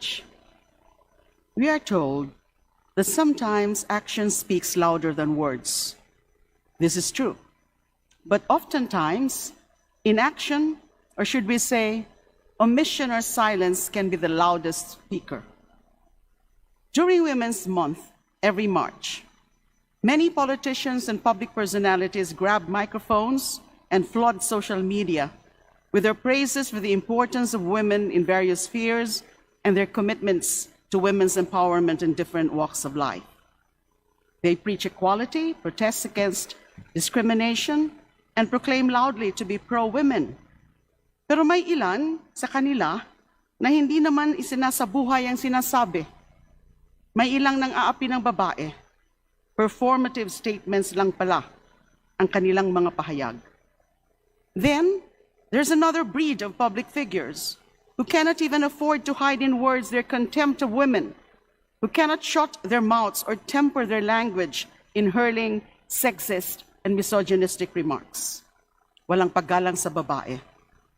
courage. We are told that sometimes action speaks louder than words. This is true. But oftentimes, inaction, or should we say, omission or silence can be the loudest speaker. During Women's Month, every March, many politicians and public personalities grab microphones and flood social media with their praises for the importance of women in various spheres and their commitments to women's empowerment in different walks of life. They preach equality, protest against discrimination, and proclaim loudly to be pro-women. Pero may ilan sa kanila na hindi naman isinasabuhay ang sinasabi. May ilang nang aapi ng babae. Performative statements lang pala ang kanilang mga pahayag. Then, there's another breed of public figures who cannot even afford to hide in words their contempt of women, who cannot shut their mouths or temper their language in hurling sexist and misogynistic remarks. Walang paggalang sa babae.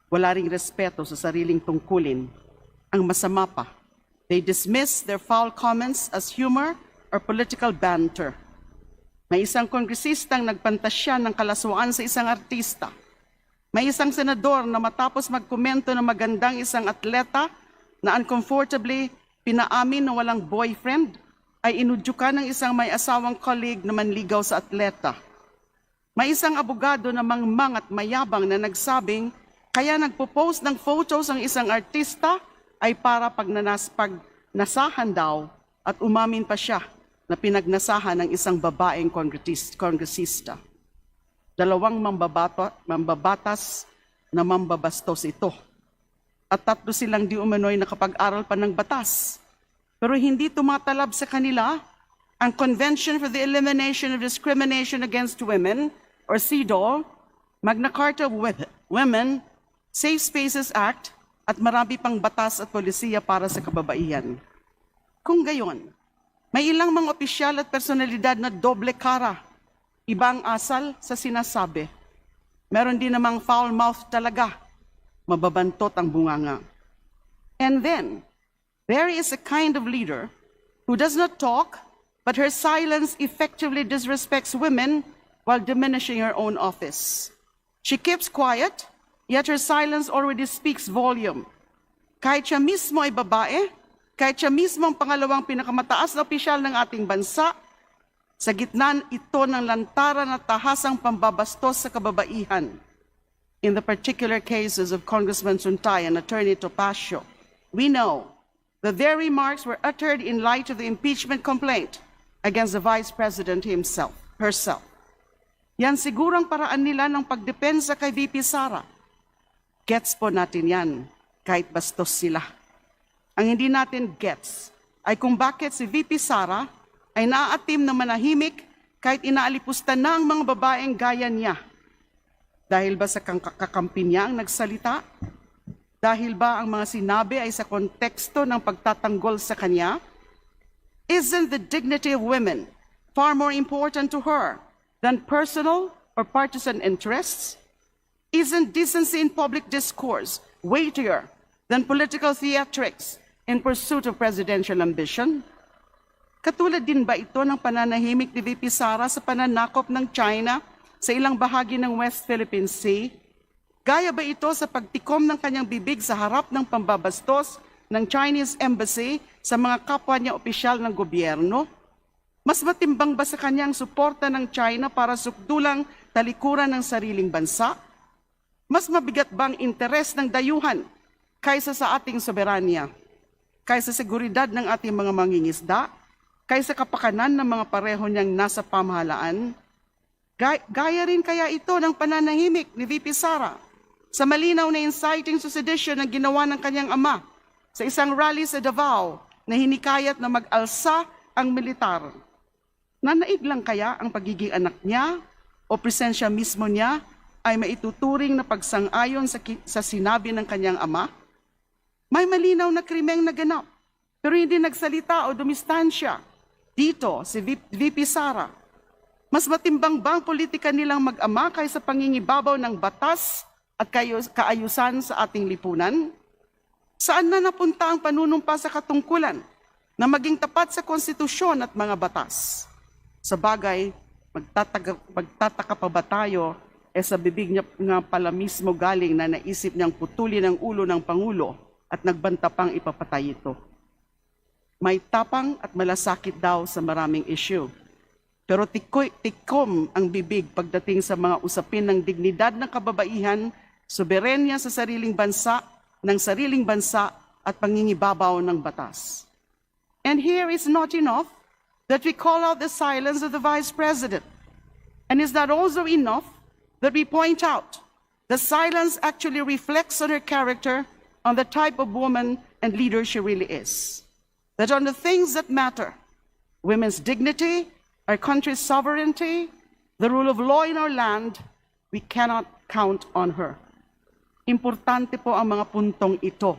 Wala ring respeto sa sariling tungkulin. Ang masama pa, they dismiss their foul comments as humor or political banter. May isang kongresistang nagpantasya ng kalaswaan sa isang artista. May isang senador na matapos magkomento na magandang isang atleta na uncomfortably pinaamin na walang boyfriend, ay inudyukan ng isang may asawang colleague na manligaw sa atleta. May isang abogado na mangmang at mayabang na nagsabing kaya nagpo-post ng photos ang isang artista ay para pagnasahan daw at umamin pa siya na pinagnasahan ng isang babaeng kongresista. Dalawang mambabatas na mambabastos ito. At tatlo silang di umano'y nakapag-aral pa ng batas. Pero hindi tumatalab sa kanila ang Convention for the Elimination of Discrimination Against Women, or CEDAW, Magna Carta of Women, Safe Spaces Act, at marami pang batas at polisiya para sa kababaihan. Kung gayon, may ilang mga opisyal at personalidad na doble kara, ibang asal sa sinasabi. Meron din namang foul mouth talaga, mababantot ang bunganga. And then, there is a kind of leader who does not talk, but her silence effectively disrespects women while diminishing her own office. She keeps quiet, yet her silence already speaks volume. Kahit siya mismo ay babae, kahit siya mismo ang pangalawang pinakamataas na opisyal ng ating bansa, sa gitna ito ng lantaran at tahasang pambabastos sa kababaihan. In the particular cases of Congressman Suntay and Attorney Topacio, we know that their remarks were uttered in light of the impeachment complaint against the Vice President herself. Yan siguro ang paraan nila ng pagdepensa kay VP Sara. Gets po natin yan, kahit bastos sila. Ang hindi natin gets ay kung bakit si VP Sara ay naaatim na manahimik kahit inaalipusta na ang mga babaeng gaya niya. Dahil ba sa kakampi niya ang nagsalita? Dahil ba ang mga sinabi ay sa konteksto ng pagtatanggol sa kanya? Isn't the dignity of women far more important to her than personal or partisan interests? Isn't decency in public discourse weightier than political theatrics in pursuit of presidential ambition? Katulad din ba ito ng pananahimik ni VP Sara sa pananakop ng China sa ilang bahagi ng West Philippine Sea? Gaya ba ito sa pagtikom ng kanyang bibig sa harap ng pambabastos ng Chinese Embassy sa mga kapwa niya opisyal ng gobyerno? Mas matimbang ba sa kanyang suporta ng China para sukdulang talikuran ng sariling bansa? Mas mabigat bang interes ng dayuhan kaysa sa ating soberanya? Kaysa seguridad ng ating mga mangingisda? Kaysa kapakanan ng mga pareho niyang nasa pamahalaan? Gaya rin kaya ito ng pananahimik ni VP Sara sa malinaw na inciting to sedition na ginawa ng kanyang ama sa isang rally sa Davao na hinikayat na mag-alsa ang militar. Nanaig lang kaya ang pagiging anak niya o presensya mismo niya ay maituturing na pagsang-ayon sa sinabi ng kanyang ama? May malinaw na krimeng naganap, pero hindi nagsalita o dumistansya. Dito, si VP Sara, mas matimbang ba ang politika nilang mag-ama kaysa pangingibabaw ng batas at kaayusan sa ating lipunan? Saan na napunta ang panunumpa sa katungkulan na maging tapat sa konstitusyon at mga batas? Sa bagay, magtataka pa ba tayo sa bibig niya nga pala mismo galing na naisip niyang putulin ang ulo ng Pangulo at nagbanta pang ipapatay ito. May tapang at malasakit daw sa maraming issue. Pero tikom ang bibig pagdating sa mga usapin ng dignidad ng kababaihan, soberenya sa sariling bansa, ng sariling bansa at pangingibabaw ng batas. And here is not enough that we call out the silence of the Vice President. And is that also enough that we point out the silence actually reflects on her character, on the type of woman and leader she really is? That on the things that matter, women's dignity, our country's sovereignty, the rule of law in our land, we cannot count on her. Importante po ang mga puntong ito